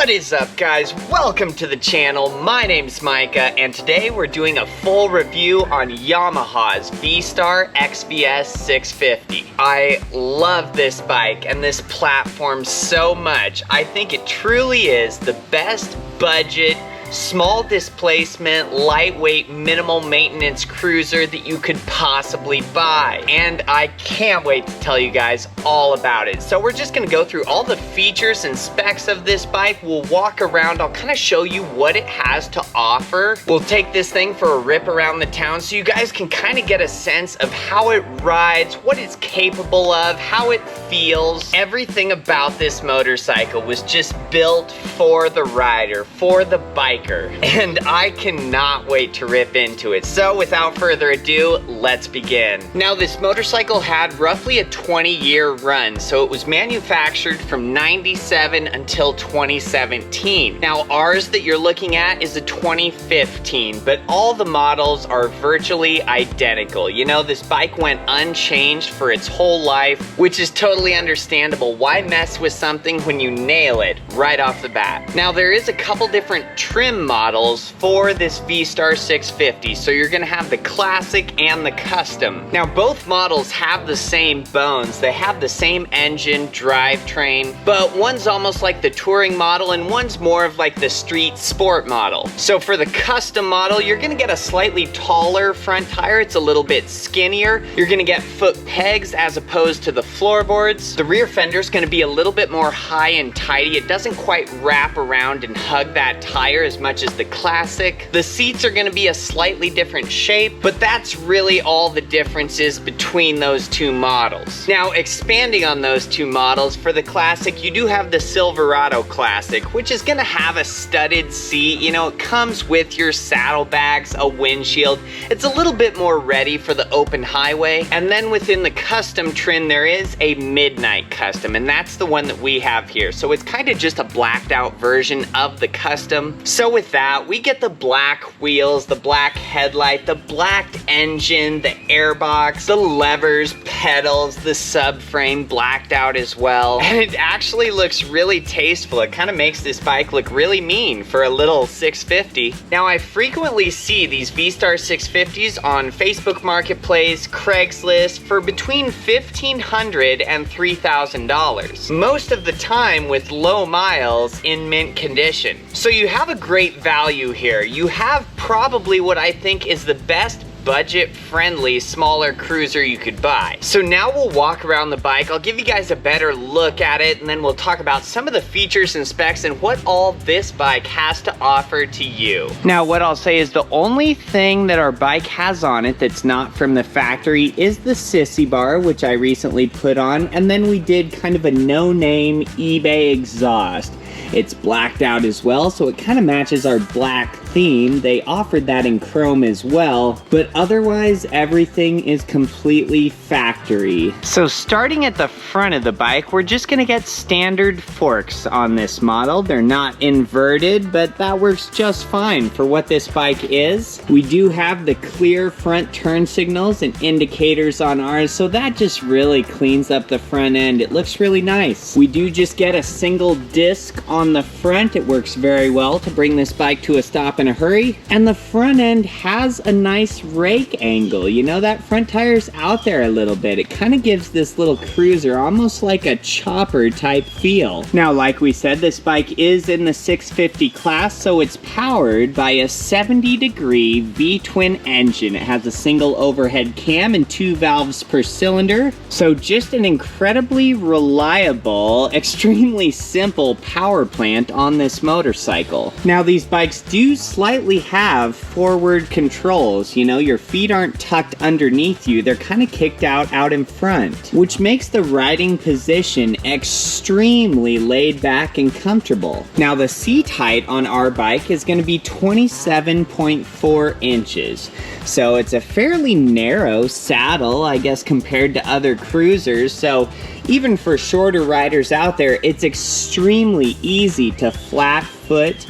What is up, guys? Welcome to the channel. My name's Micah, and today we're doing a full review on Yamaha's V-Star XVS 650. I love this bike and this platform so much. I think it truly is the best budget, small displacement, lightweight, minimal maintenance cruiser that you could possibly buy. And I can't wait to tell you guys all about it. So we're just gonna go through all the features and specs of this bike. We'll walk around, I'll kind of show you what it has to offer. We'll take this thing for a rip around the town so you guys can kind of get a sense of how it rides, what it's capable of, how it feels. Everything about this motorcycle was just built for the rider, for the biker. And I cannot wait to rip into it. So without further ado, let's begin. Now this motorcycle had roughly a 20-year run, so it was manufactured from 97 until 2017. Now ours that you're looking at is a 2015, but all the models are virtually identical. You know, this bike went unchanged for its whole life, which is totally understandable. Why mess with something when you nail it right off the bat? Now there is a couple different trim models for this V-Star 650, so you're gonna have the classic and the custom. Now both models have the same bones, they have the same engine, drivetrain, but one's almost like the touring model and one's more of like the street sport model. So for the custom model, you're gonna get a slightly taller front tire, it's a little bit skinnier. You're gonna get foot pegs as opposed to the floorboards. The rear fender's gonna be a little bit more high and tidy. It doesn't quite wrap around and hug that tire as much as the classic. The seats are going to be a slightly different shape, but that's really all the differences between those two models. Now expanding on those two models, for the classic you do have the Silverado Classic, which is going to have a studded seat. You know, it comes with your saddlebags, a windshield. It's a little bit more ready for the open highway. And then within the custom trim there is a Midnight Custom, and that's the one that we have here. So it's kind of just a blacked out version of the custom. So with that, we get the black wheels, the black headlight, the black engine, the airbox, the levers, pedals, the subframe blacked out as well. And it actually looks really tasteful. It kind of makes this bike look really mean for a little 650. Now I frequently see these V-Star 650s on Facebook Marketplace, Craigslist for between $1,500 and $3,000. Most of the time with low miles in mint condition. So you have a great value here. You have probably what I think is the best budget-friendly smaller cruiser you could buy. So now we'll walk around the bike. I'll give you guys a better look at it, and then we'll talk about some of the features and specs and what all this bike has to offer to you. Now what I'll say is the only thing that our bike has on it that's not from the factory is the sissy bar, which I recently put on, and then we did kind of a no-name eBay exhaust. It's blacked out as well, so it kind of matches our black theme. They offered that in chrome as well, but otherwise everything is completely factory. So starting at the front of the bike, we're just gonna get standard forks on this model. They're not inverted, but that works just fine for what this bike is. We do have the clear front turn signals and indicators on ours, so that just really cleans up the front end. It looks really nice. We do just get a single disc on the front. It works very well to bring this bike to a stop in a hurry. And the front end has a nice rake angle. You know, that front tire's out there a little bit. It kind of gives this little cruiser almost like a chopper type feel. Now, like we said, this bike is in the 650 class, so it's powered by a 70-degree V-twin engine. It has a single overhead cam and 2 valves per cylinder. So just an incredibly reliable, extremely simple power plant on this motorcycle. Now these bikes do slightly have forward controls. You know, your feet aren't tucked underneath you, they're kind of kicked out in front, which makes the riding position extremely laid back and comfortable. Now the seat height on our bike is going to be 27.4 inches. So it's a fairly narrow saddle, I guess, compared to other cruisers. So even for shorter riders out there, it's extremely easy to flat foot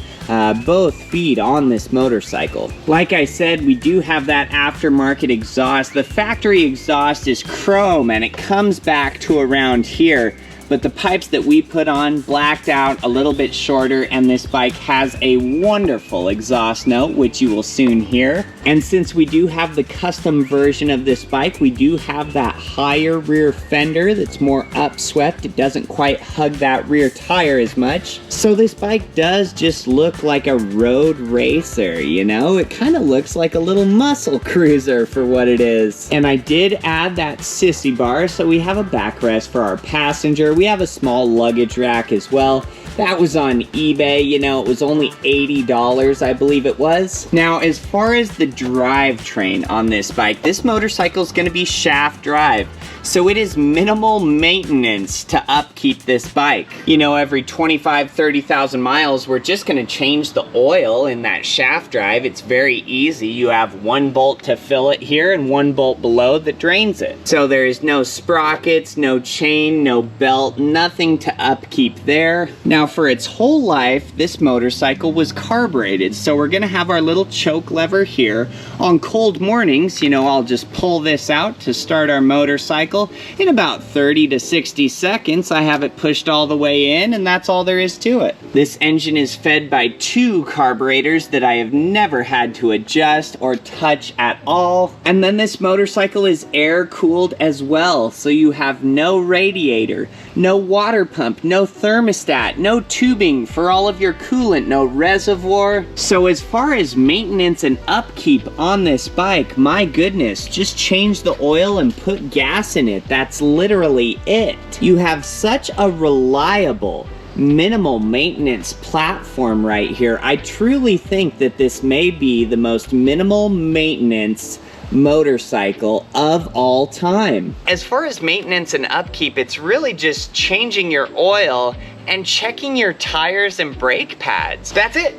both feet on this motorcycle. Like I said, we do have that aftermarket exhaust. The factory exhaust is chrome and it comes back to around here. but the pipes that we put on blacked out, a little bit shorter, and this bike has a wonderful exhaust note, which you will soon hear. And since we do have the custom version of this bike, we do have that higher rear fender that's more upswept. It doesn't quite hug that rear tire as much. So this bike does just look like a road racer, you know? It kind of looks like a little muscle cruiser for what it is. And I did add that sissy bar, so we have a backrest for our passenger. We have a small luggage rack as well. That was on eBay, you know, it was only $80, I believe it was. Now, as far as the drivetrain on this bike, this motorcycle is going to be shaft drive. So it is minimal maintenance to upkeep this bike. You know, every 30,000 miles, we're just gonna change the oil in that shaft drive. It's very easy. You have one bolt to fill it here and one bolt below that drains it. So there is no sprockets, no chain, no belt, nothing to upkeep there. Now for its whole life, this motorcycle was carbureted. So we're gonna have our little choke lever here. On cold mornings, you know, I'll just pull this out to start our motorcycle. In about 30 to 60 seconds, I have it pushed all the way in, and that's all there is to it. This engine is fed by 2 carburetors that I have never had to adjust or touch at all. And then this motorcycle is air cooled as well, so you have no radiator, no water pump, no thermostat, no tubing for all of your coolant, no reservoir. So as far as maintenance and upkeep on this bike, my goodness, just change the oil and put gas in it. That's literally it. You have such a reliable, minimal maintenance platform right here. I truly think that this may be the most minimal maintenance motorcycle of all time. As far as maintenance and upkeep, it's really just changing your oil and checking your tires and brake pads. That's it.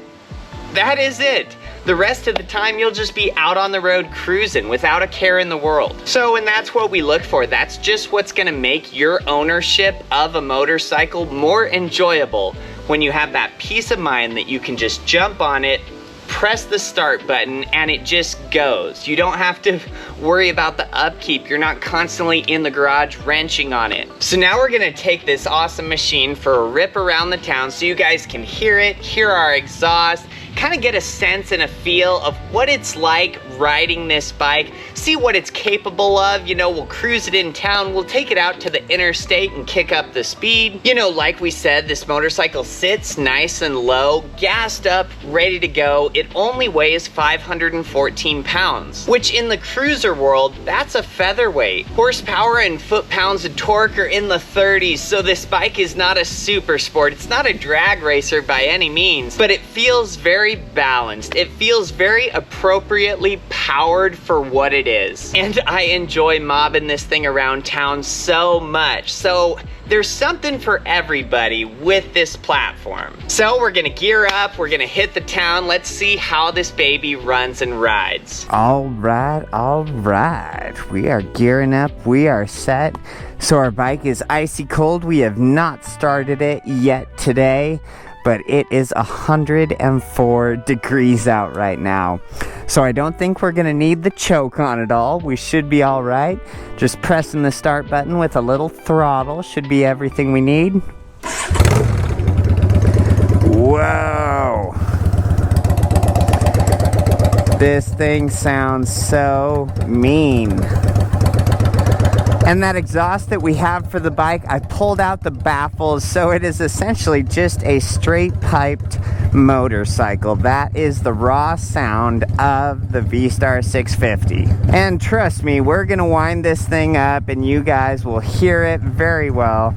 That is it. The rest of the time, you'll just be out on the road cruising without a care in the world. So, and that's what we look for. That's just what's gonna make your ownership of a motorcycle more enjoyable when you have that peace of mind that you can just jump on it, press the start button, and it just goes. You don't have to worry about the upkeep. You're not constantly in the garage wrenching on it. So now we're gonna take this awesome machine for a rip around the town so you guys can hear it, hear our exhaust, kind of get a sense and a feel of what it's like riding this bike, see what it's capable of. You know, we'll cruise it in town, we'll take it out to the interstate and kick up the speed. You know, like we said, this motorcycle sits nice and low, gassed up, ready to go. It only weighs 514 pounds, which in the cruiser world, that's a featherweight. Horsepower and foot-pounds of torque are in the 30s, so this bike is not a super sport. It's not a drag racer by any means, but it feels very balanced. It feels very appropriately powered for what it is. And I enjoy mobbing this thing around town so much. So there's something for everybody with this platform. So we're gonna gear up, we're gonna hit the town. Let's see how this baby runs and rides. All right. We are gearing up, we are set. So our bike is icy cold. We have not started it yet today, but it is 104 degrees out right now. So I don't think we're gonna need the choke on it all. We should be all right. Just pressing the start button with a little throttle should be everything we need. Whoa! This thing sounds so mean. And that exhaust that we have for the bike, I pulled out the baffles, so it is essentially just a straight piped motorcycle. That is the raw sound of the V-Star 650. And trust me, we're gonna wind this thing up and you guys will hear it very well.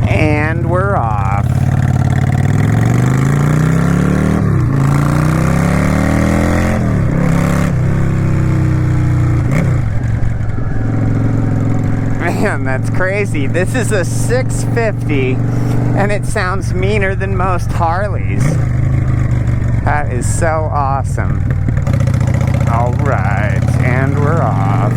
And we're off. Man, that's crazy. This is a 650 and it sounds meaner than most Harleys. That is so awesome. All right, and we're off.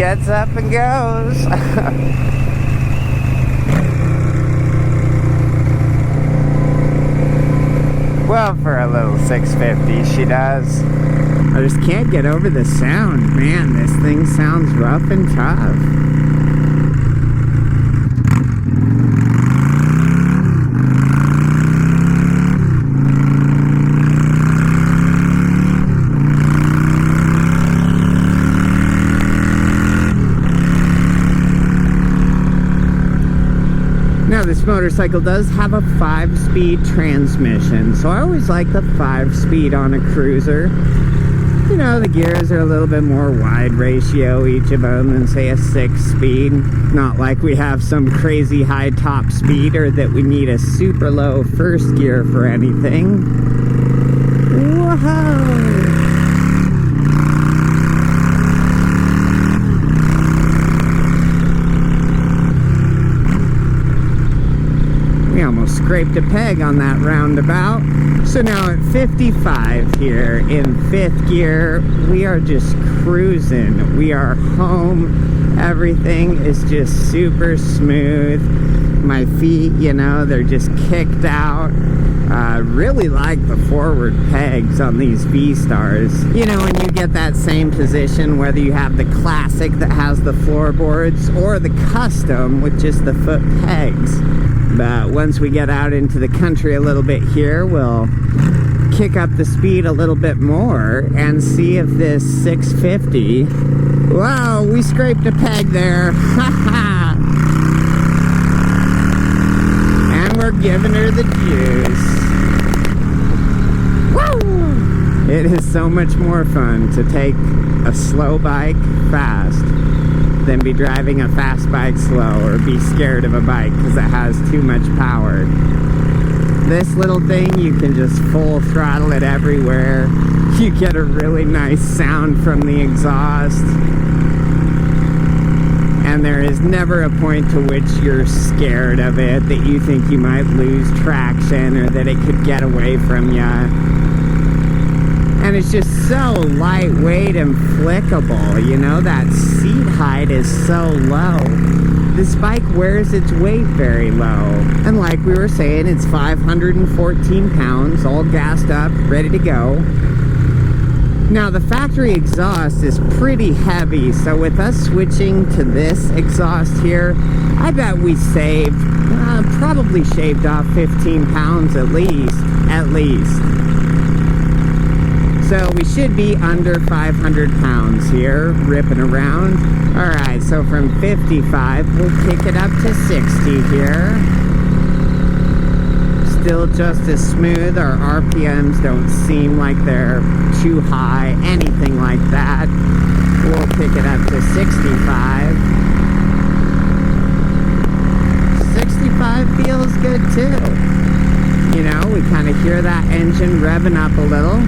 gets up and goes. Well, for a little 650, she does. I just can't get over the sound. Man, this thing sounds rough and tough. Now this motorcycle does have a 5-speed transmission, so I always like the 5-speed on a cruiser. You know, the gears are a little bit more wide ratio, each of them, than say a 6-speed. Not like we have some crazy high top speed or that we need a super low first gear for anything. Whoa! We almost scraped a peg on that roundabout. So now at 55 here in 5th gear, we are just cruising. We are home. Everything is just super smooth. My feet, you know, they're just kicked out. Really like the forward pegs on these V-Stars. You know, when you get that same position, whether you have the classic that has the floorboards or the custom with just the foot pegs. But once we get out into the country a little bit here, we'll kick up the speed a little bit more and see if this 650... Whoa, we scraped a peg there. And we're giving her the juice. Woo! It is so much more fun to take a slow bike fast than be driving a fast bike slow or be scared of a bike because it has too much power. This little thing, you can just full throttle it everywhere. You get a really nice sound from the exhaust. And there is never a point to which you're scared of it, that you think you might lose traction or that it could get away from you. And it's just so lightweight and flickable, you know, that seat height is so low. This bike wears its weight very low. And like we were saying, it's 514 pounds, all gassed up, ready to go. Now the factory exhaust is pretty heavy, so with us switching to this exhaust here, I bet we saved, probably shaved off 15 pounds at least. So we should be under 500 pounds here, ripping around. Alright, so from 55, we'll kick it up to 60 here. Still just as smooth. Our RPMs don't seem like they're too high, anything like that. We'll kick it up to 65. 65 feels good too. You know, we kind of hear that engine revving up a little.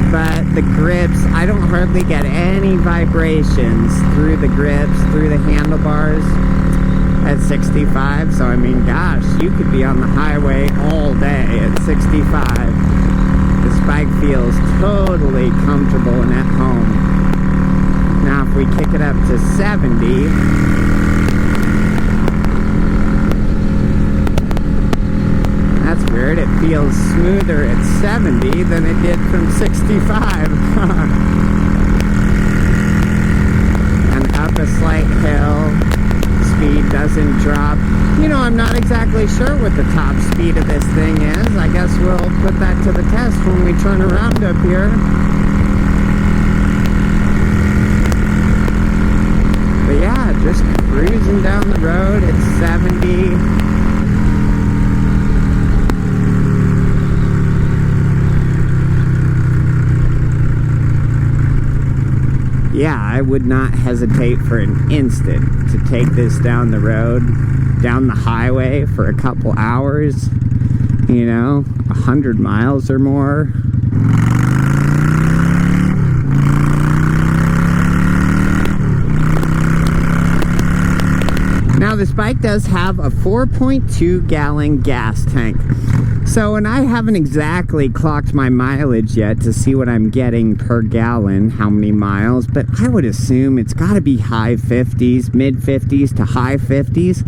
But the grips, I don't hardly get any vibrations through the grips, through the handlebars at 65. So I mean, gosh, you could be on the highway all day at 65. This bike feels totally comfortable and at home. Now if we kick it up to 70, that's weird, it feels smoother at 70 than it did from 65. And up a slight hill, speed doesn't drop. You know, I'm not exactly sure what the top speed of this thing is. I guess we'll put that to the test when we turn around up here. But yeah, just cruising down the road at 70. Yeah, I would not hesitate for an instant to take this down the road, down the highway for a couple hours, you know, 100 miles or more. Now this bike does have a 4.2 gallon gas tank. So, and I haven't exactly clocked my mileage yet to see what I'm getting per gallon, how many miles, but I would assume it's got to be high 50s, mid 50s to high 50s.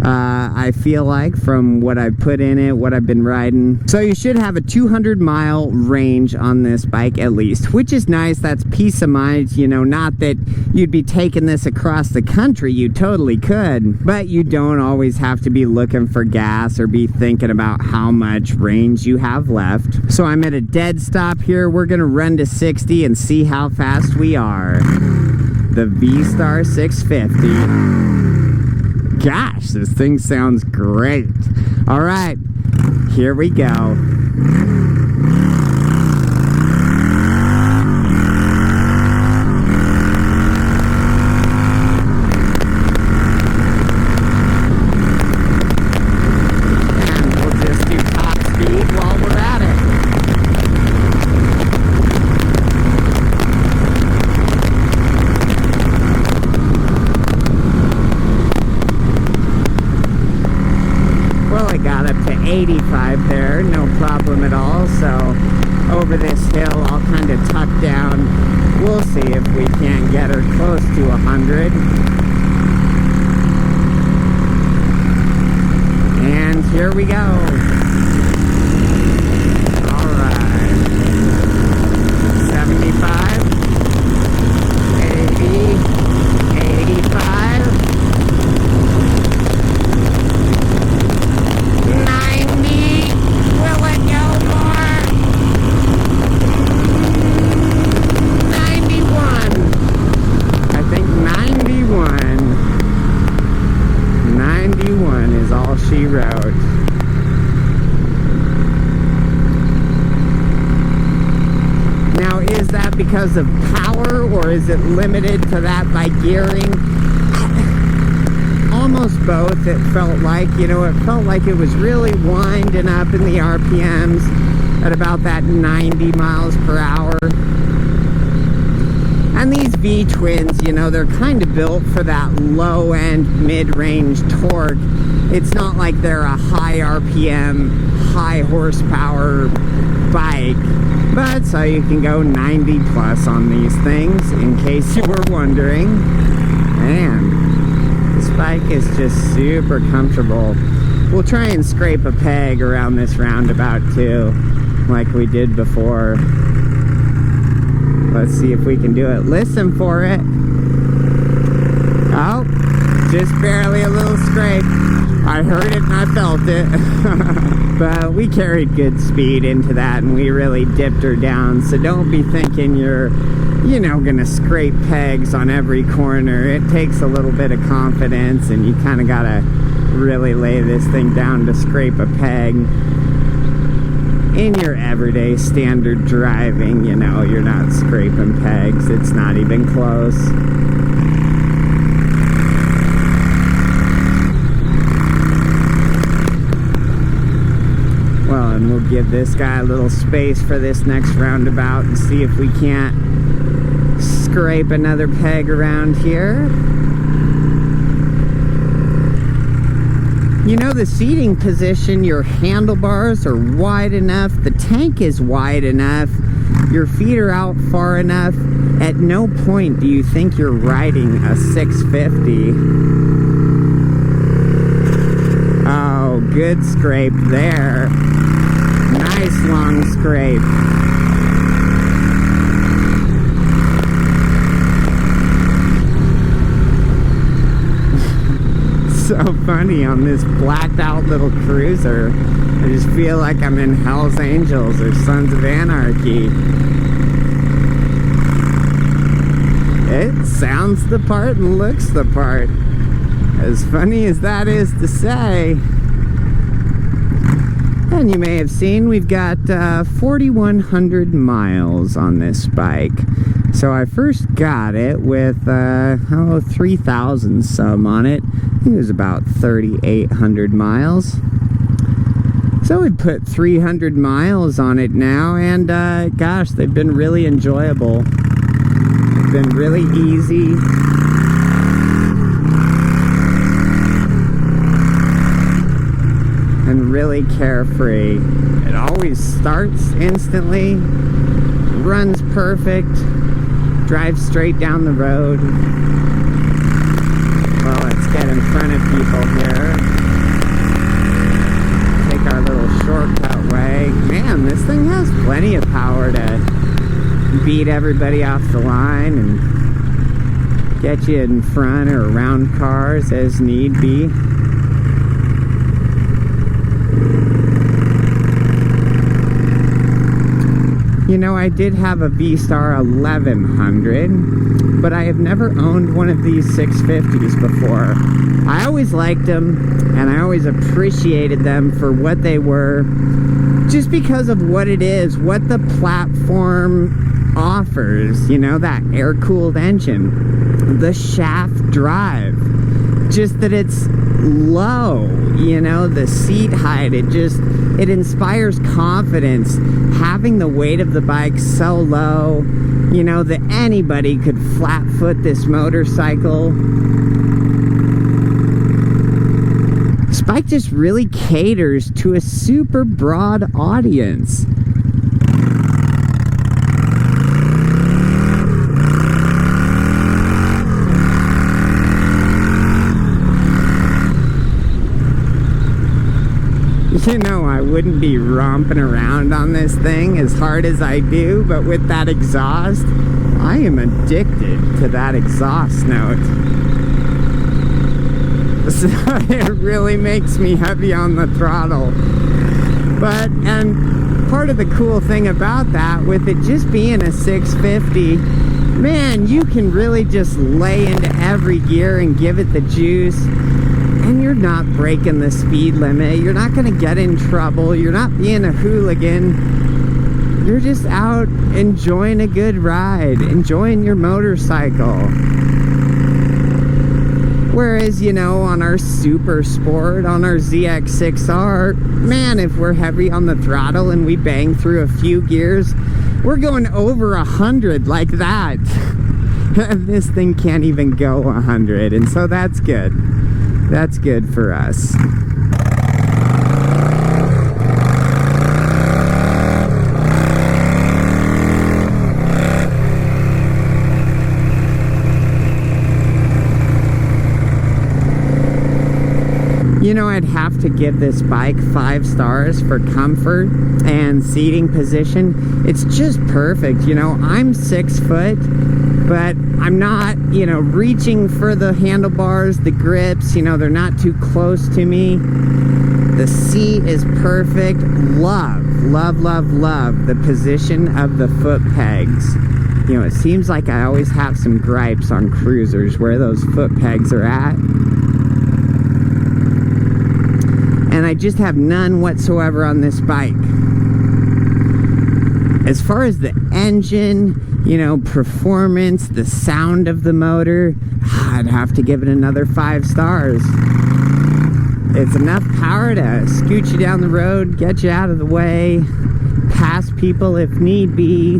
I feel like from what I've put in it, what I've been riding. So you should have a 200-mile range on this bike at least, which is nice. That's peace of mind. You know, not that you'd be taking this across the country. You totally could, but you don't always have to be looking for gas or be thinking about how much range you have left. So I'm at a dead stop here. We're gonna run to 60 and see how fast we are. The V-Star 650. Gosh, this thing sounds great. All right, here we go. Well, I got up to 85 there, no problem at all. So over this hill, I'll kind of tuck down. We'll see if we can't get her close to 100. And here we go. All right. 75, 80, 85. 90. Will it go more? 91. I think 91. 91 is all she wrote. Now, is that because of power, or is it limited to that by gearing? Almost both. It felt like, you know, it felt like it was really winding up in the RPMs at about that 90 miles per hour. And these V-twins, you know, they're kind of built for that low-end, mid-range torque. It's not like they're a high RPM, high horsepower bike. But so you can go 90 plus on these things, in case you were wondering. Man, this bike is just super comfortable. We'll try and scrape a peg around this roundabout too, like we did before. Let's see if we can do it. Listen for it. Oh, just barely a little scrape. I heard it and I felt it. But we carried good speed into that and we really dipped her down. So don't be thinking you're, you know, gonna scrape pegs on every corner. It takes a little bit of confidence and you kind of gotta really lay this thing down to scrape a peg. In your everyday standard driving, you know, you're not scraping pegs. It's not even close. Well, and we'll give this guy a little space for this next roundabout and see if we can't scrape another peg around here. You know, the seating position, your handlebars are wide enough, the tank is wide enough, your feet are out far enough. At no point do you think you're riding a 650. Oh, good scrape there. Nice long scrape. So funny on this blacked out little cruiser. I just feel like I'm in Hell's Angels or Sons of Anarchy. It sounds the part and looks the part. As funny as that is to say. And you may have seen we've got 4,100 miles on this bike. So I first got it with 3,000 some on it. I think it was about 3,800 miles. So we put 300 miles on it now, and gosh, they've been really enjoyable. They've been really easy. and really carefree. It always starts instantly, runs perfect, drives straight down the road. Well, let's get in front of people here. Take our little shortcut way. Man, this thing has plenty of power to beat everybody off the line and get you in front or around cars as need be. You know, I did have a V-Star 1100, but I have never owned one of these 650s before. I always liked them, and I always appreciated them for what they were, just because of what it is, what the platform offers. You know, that air-cooled engine, the shaft drive, just that it's low, you know, the seat height, it inspires confidence. Having the weight of the bike so low, you know, that anybody could flat foot this motorcycle. This bike just really caters to a super broad audience. You know, I wouldn't be romping around on this thing as hard as I do, but with that exhaust, I am addicted to that exhaust note. So it really makes me heavy on the throttle. But, and part of the cool thing about that, with it just being a 650, man, you can really just lay into every gear and give it the juice. And you're not breaking the speed limit. You're not going to get in trouble. You're not being a hooligan. You're just out enjoying a good ride, enjoying your motorcycle. Whereas, you know, on our Super Sport, on our ZX6R, man, if we're heavy on the throttle and we bang through a few gears, we're going over 100 like that. This thing can't even go 100, and so that's good. That's good for us. You know, I'd have to give this bike 5 stars for comfort and seating position. It's just perfect. You know, I'm 6 foot, but I'm not, you know, reaching for the handlebars, the grips, you know, they're not too close to me. The seat is perfect. Love, love, love, love the position of the foot pegs. You know, it seems like I always have some gripes on cruisers where those foot pegs are at. And I just have none whatsoever on this bike. As far as the engine, you know, performance, the sound of the motor, I'd have to give it another 5 stars. It's enough power to scoot you down the road, get you out of the way, pass people if need be,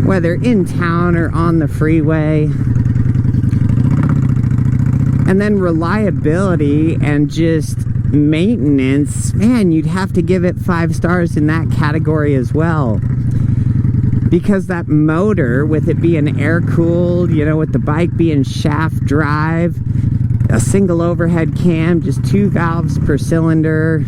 whether in town or on the freeway. And then reliability and just maintenance, man, you'd have to give it 5 stars in that category as well. Because that motor, with it being air-cooled, you know, with the bike being shaft drive, a single overhead cam, just 2 valves per cylinder.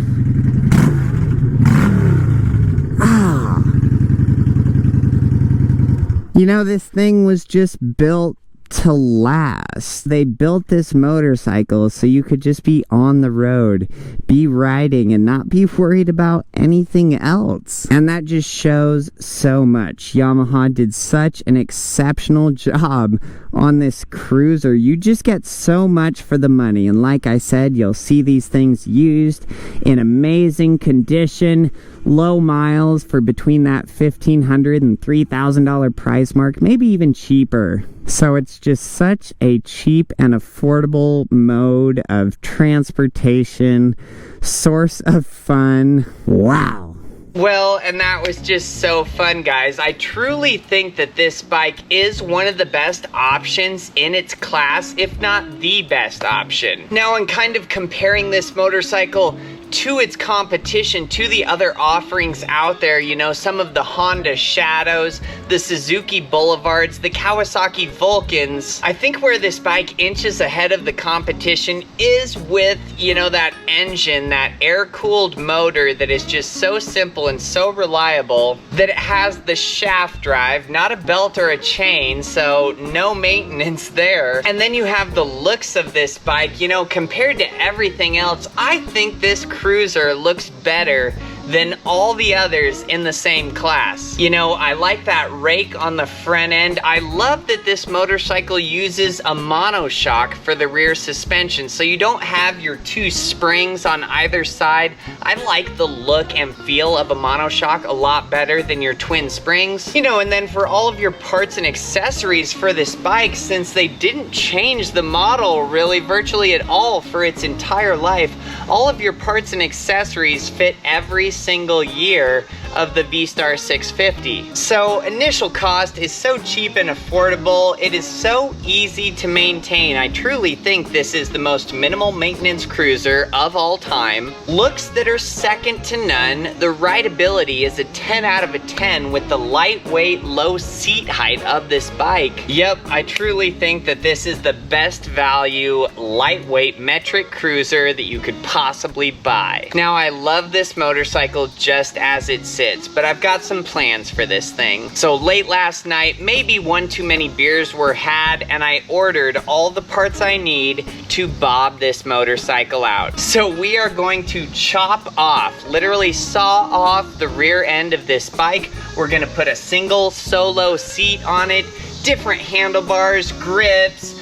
You know, this thing was just built to last. They built this motorcycle so you could just be on the road, be riding, and not be worried about anything else. And that just shows so much. Yamaha did such an exceptional job on this cruiser. You just get so much for the money. And like I said, you'll see these things used in amazing condition, low miles for between that $1,500 and $3,000 price mark, maybe even cheaper. So it's just such a cheap and affordable mode of transportation, source of fun. Wow. Well, and that was just so fun, guys. I truly think that this bike is one of the best options in its class, if not the best option. Now, in kind of comparing this motorcycle to its competition, to the other offerings out there, you know, some of the Honda Shadows, the Suzuki Boulevards, the Kawasaki Vulcans. I think where this bike inches ahead of the competition is with, you know, that engine, that air-cooled motor that is just so simple and so reliable that it has the shaft drive, not a belt or a chain, so no maintenance there. And then you have the looks of this bike, you know, compared to everything else, I think this cruiser looks better than all the others in the same class. You know, I like that rake on the front end. I love that this motorcycle uses a monoshock for the rear suspension, so you don't have your two springs on either side. I like the look and feel of a monoshock a lot better than your twin springs. You know, and then for all of your parts and accessories for this bike, since they didn't change the model really virtually at all for its entire life, all of your parts and accessories fit every single year of the V-Star 650. So initial cost is so cheap and affordable. It is so easy to maintain. I truly think this is the most minimal maintenance cruiser of all time. Looks that are second to none. The rideability is a 10 out of a 10 with the lightweight, low seat height of this bike. Yep, I truly think that this is the best value, lightweight metric cruiser that you could possibly buy. Now, I love this motorcycle just as it sits, but I've got some plans for this thing. So late last night, maybe one too many beers were had, and I ordered all the parts I need to bob this motorcycle out. So we are going to chop off, literally saw off the rear end of this bike. We're gonna put a single solo seat on it, different handlebars, grips,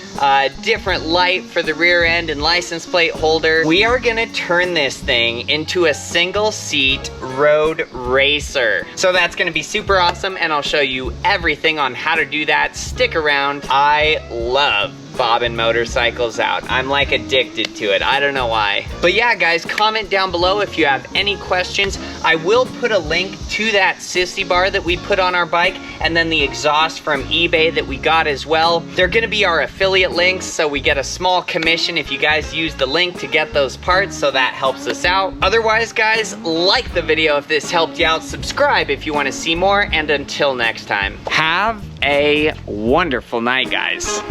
different light for the rear end and license plate holder. We are gonna turn this thing into a single seat road racer. So that's gonna be super awesome, and I'll show you everything on how to do that. Stick around. I love bobbing motorcycles out. I'm like addicted to it. I don't know why. But yeah, guys, comment down below if you have any questions. I will put a link to that sissy bar that we put on our bike, and then the exhaust from eBay that we got as well. They're gonna be our affiliate links, so we get a small commission if you guys use the link to get those parts, so that helps us out. Otherwise, guys, like the video if this helped you out, subscribe if you wanna see more, and until next time, have a wonderful night, guys.